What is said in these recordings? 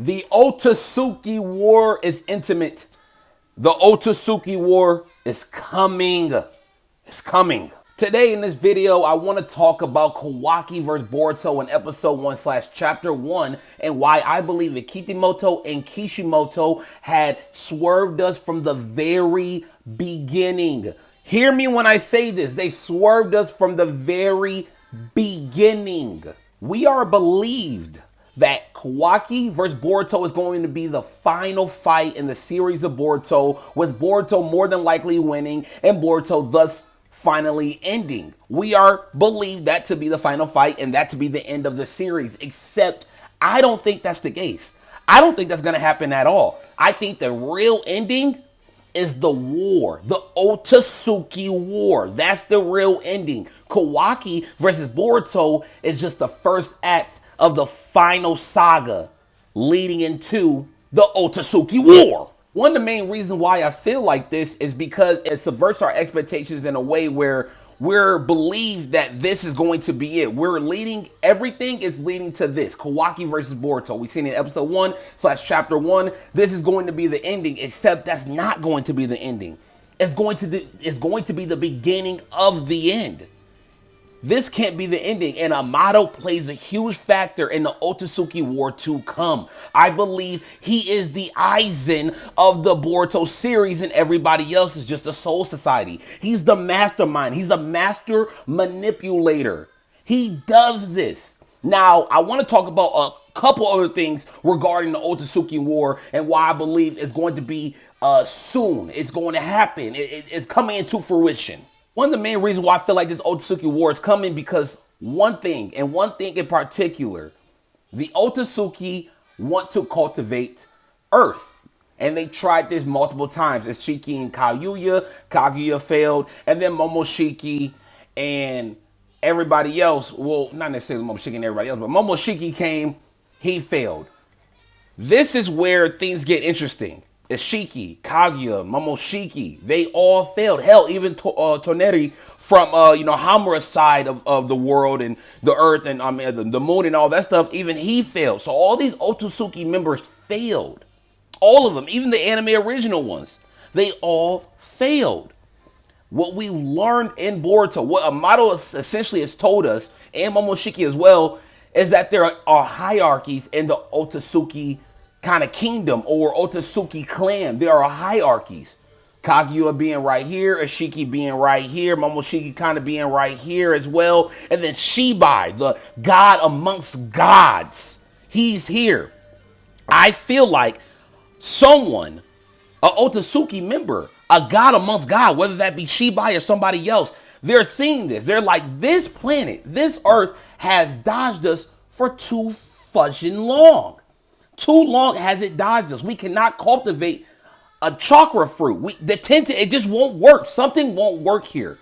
The Otsutsuki War is intimate. The Otsutsuki War is coming. It's coming. Today in this video, I want to talk about Kawaki vs. Boruto in episode 1 / chapter 1 and why I believe that Kitamoto and Kishimoto had swerved us from the very beginning. Hear me when I say this. They swerved us from the very beginning. We are believed that Kawaki vs. Boruto is going to be the final fight in the series of Boruto, with Boruto more than likely winning and Boruto thus finally ending. We are believed that to be the final fight and that to be the end of the series, except I don't think that's the case. I don't think that's going to happen at all. I think the real ending is the war, the Otsutsuki War. That's the real ending. Kawaki versus Boruto is just the first act of the final saga leading into the Otsutsuki War. One of the main reasons why I feel like this is because it subverts our expectations in a way where we're believed that this is going to be it. Everything is leading to this. Kawaki versus Boruto. We've seen in episode 1 / chapter 1. This is going to be the ending, except that's not going to be the ending. It's going to be the beginning of the end. This can't be the ending, and Amato plays a huge factor in the Otsutsuki War to come. I believe he is the Aizen of the Boruto series, and everybody else is just a Soul Society. He's the mastermind. He's a master manipulator. He does this. Now, I want to talk about a couple other things regarding the Otsutsuki War and why I believe it's going to be soon. It's going to happen. It's coming into fruition. One of the main reasons why I feel like this Otsutsuki War is coming because one thing in particular, the Otsutsuki want to cultivate Earth. And they tried this multiple times. It's Shiki and Kaguya. Kaguya failed. And then Momoshiki and everybody else, well, not necessarily Momoshiki and everybody else, but Momoshiki came, he failed. This is where things get interesting. Ishiki, Kaguya, Momoshiki, they all failed. Hell, even Toneri from Hamura's side of the world and the earth and the moon and all that stuff, even he failed. So all these Otsutsuki members failed. All of them, even the anime original ones, they all failed. What we learned in Boruto, what Amato essentially has told us, and Momoshiki as well, is that there are hierarchies in the Otsutsuki kind of kingdom or Otsutsuki clan. There are hierarchies. Kaguya being right here, Ishiki being right here, Momoshiki kind of being right here as well, and then Shibai, the god amongst gods, he's here. I feel like someone, an Otsutsuki member, a god amongst God, whether that be Shibai or somebody else, they're seeing this. They're like, this planet, this earth has dodged us for too fudging long. Too long has it dodged us. We cannot cultivate a chakra fruit. It just won't work. Something won't work here.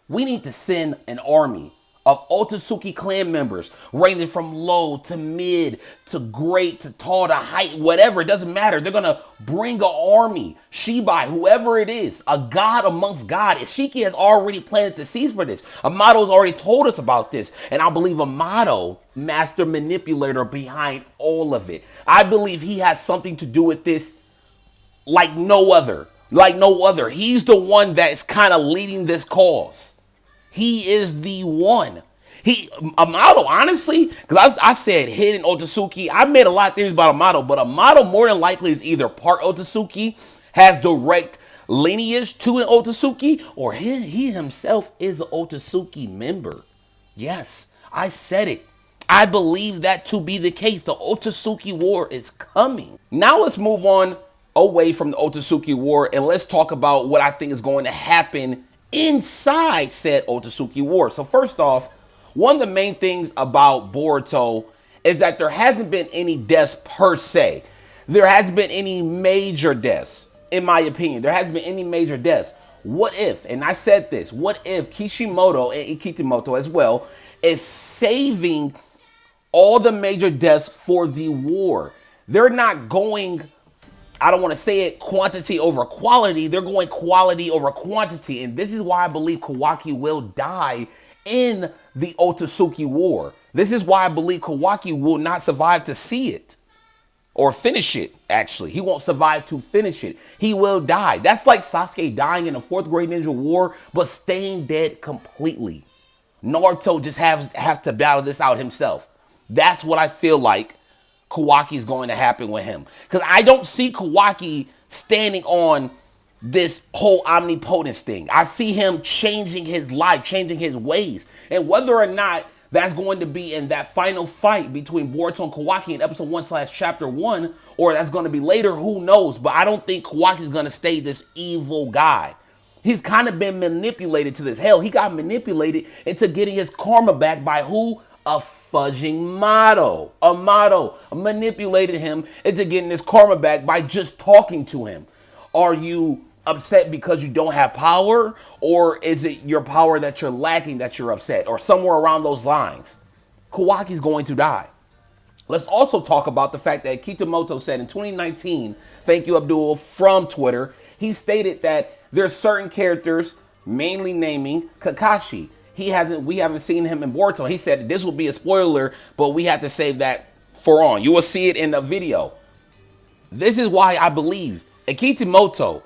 We need to send an army of Otsutsuki clan members, ranging from low to mid to great to tall to height, whatever. It doesn't matter. They're going to bring an army. Shibai, whoever it is, a god amongst God. Ishiki has already planted the seeds for this. Amato has already told us about this. And I believe Amato, master manipulator behind all of it. I believe he has something to do with this like no other. Like no other. He's the one that's kind of leading this cause. He is the one. Amato, honestly, because I said hidden Otsutsuki. I made a lot of theories about Amato, but Amato more than likely is either part Otsutsuki, has direct lineage to an Otsutsuki, or he himself is an Otsutsuki member. Yes, I said it. I believe that to be the case. The Otsutsuki War is coming. Now let's move on away from the Otsutsuki War and let's talk about what I think is going to happen inside said Otsutsuki War. So first off, one of the main things about Boruto is that there hasn't been any deaths per se. There hasn't been any major deaths, in my opinion. There hasn't been any major deaths. What if, and I said this, what if Kishimoto and Kitamoto as well is saving all the major deaths for the war? They're not going, I don't want to say it quantity over quality. They're going quality over quantity. And this is why I believe Kawaki will die in the Otsutsuki War. This is why I believe Kawaki will not survive to see it. or finish it, actually. He won't survive to finish it. He will die. That's like Sasuke dying in the fourth grade ninja war, but staying dead completely. Naruto just have to battle this out himself. That's what I feel like Kawaki is going to happen with him. Because I don't see Kawaki standing on this whole omnipotence thing. I see him changing his life, changing his ways. And whether or not that's going to be in that final fight between Boruto and Kawaki in episode 1/chapter 1, or that's going to be later, who knows? But I don't think Kawaki's going to stay this evil guy. He's kind of been manipulated to this. Hell, he got manipulated into getting his karma back by who? A fudging motto. A motto manipulated him into getting his karma back by just talking to him. Are you upset because you don't have power? Or is it your power that you're lacking that you're upset? Or somewhere around those lines. Kawaki's going to die. Let's also talk about the fact that Kitamoto said in 2019, thank you, Abdul, from Twitter, he stated that there's certain characters, mainly naming Kakashi. We haven't seen him in Boruto. He said this will be a spoiler, but we have to save that for on. You will see it in the video. This is why I believe Kishimoto,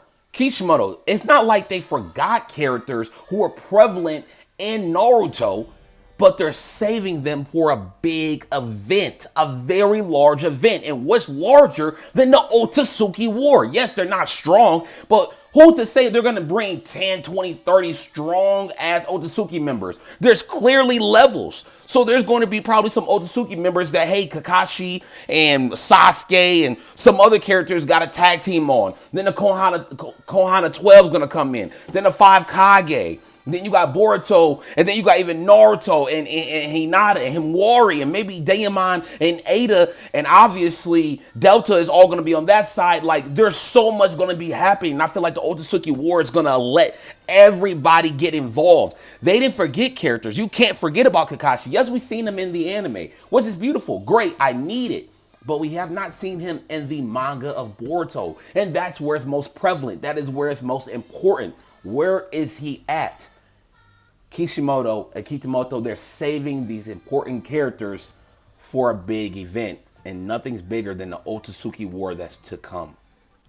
it's not like they forgot characters who are prevalent in Naruto, but they're saving them for a big event, a very large event. And what's larger than the Otsutsuki War? Yes, they're not strong, but who's to say they're going to bring 10, 20, 30 strong ass Otsutsuki members? There's clearly levels. So there's going to be probably some Otsutsuki members that, hey, Kakashi and Sasuke and some other characters got a tag team on. Then the Konoha 12 is going to come in. Then the 5 Kage. Then you got Boruto, and then you got even Naruto and Hinata and Himawari and maybe Daemon and Ada, and obviously Delta is all going to be on that side. Like, there's so much going to be happening, and I feel like the Otsutsuki War is going to let everybody get involved. They didn't forget characters. You can't forget about Kakashi. Yes, we've seen him in the anime, which is beautiful. Great, I need it. But we have not seen him in the manga of Boruto, and that's where it's most prevalent. That is where it's most important. Where is he at? Kishimoto and Kitamoto, they're saving these important characters for a big event, and nothing's bigger than the Otsutsuki War that's to come.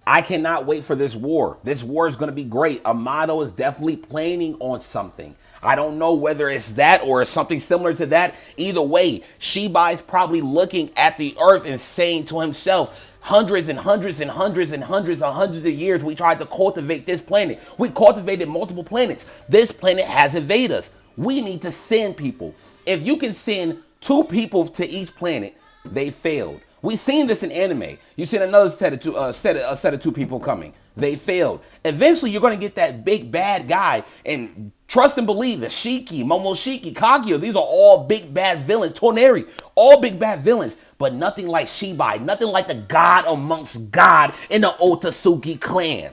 I cannot wait for this war. This war is going to be great. Amado is definitely planning on something. I don't know whether it's that or it's something similar to that. Either way, Shibai is probably looking at the earth and saying to himself, hundreds and hundreds and hundreds and hundreds and hundreds of years we tried to cultivate this planet. We cultivated multiple planets. This planet has evaded us. We need to send people. If you can send 2 people to each planet, they failed. We've seen this in anime. You've seen another set of 2 people coming. They failed. Eventually, you're going to get that big bad guy. And trust and believe it. Shiki, Momoshiki, Kaguya, these are all big bad villains. Toneri, all big bad villains. But nothing like Shibai. Nothing like the god amongst god in the Otsutsuki clan.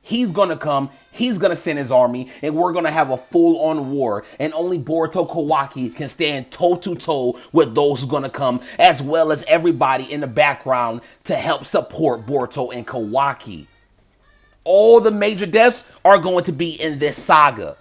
He's going to come, he's going to send his army, and we're going to have a full-on war. And only Boruto Kawaki can stand toe-to-toe with those who's going to come, as well as everybody in the background to help support Boruto and Kawaki. All the major deaths are going to be in this saga.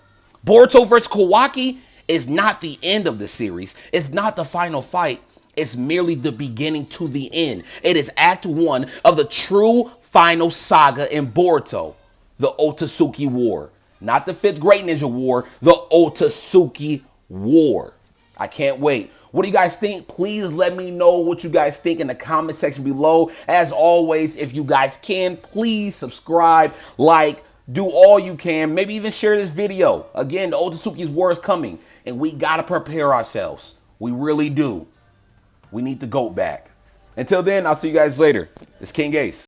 Boruto vs. Kawaki is not the end of the series. It's not the final fight. It's merely the beginning to the end. It is Act 1 of the true final saga in Boruto. The Otsutsuki War. Not the 5th Great Ninja War, the Otsutsuki War. I can't wait. What do you guys think? Please let me know what you guys think in the comment section below. As always, if you guys can, please subscribe, like, do all you can. Maybe even share this video. Again, the Otsutsuki's War is coming, and we gotta prepare ourselves. We really do. We need the GOAT back. Until then, I'll see you guys later. It's King Ace.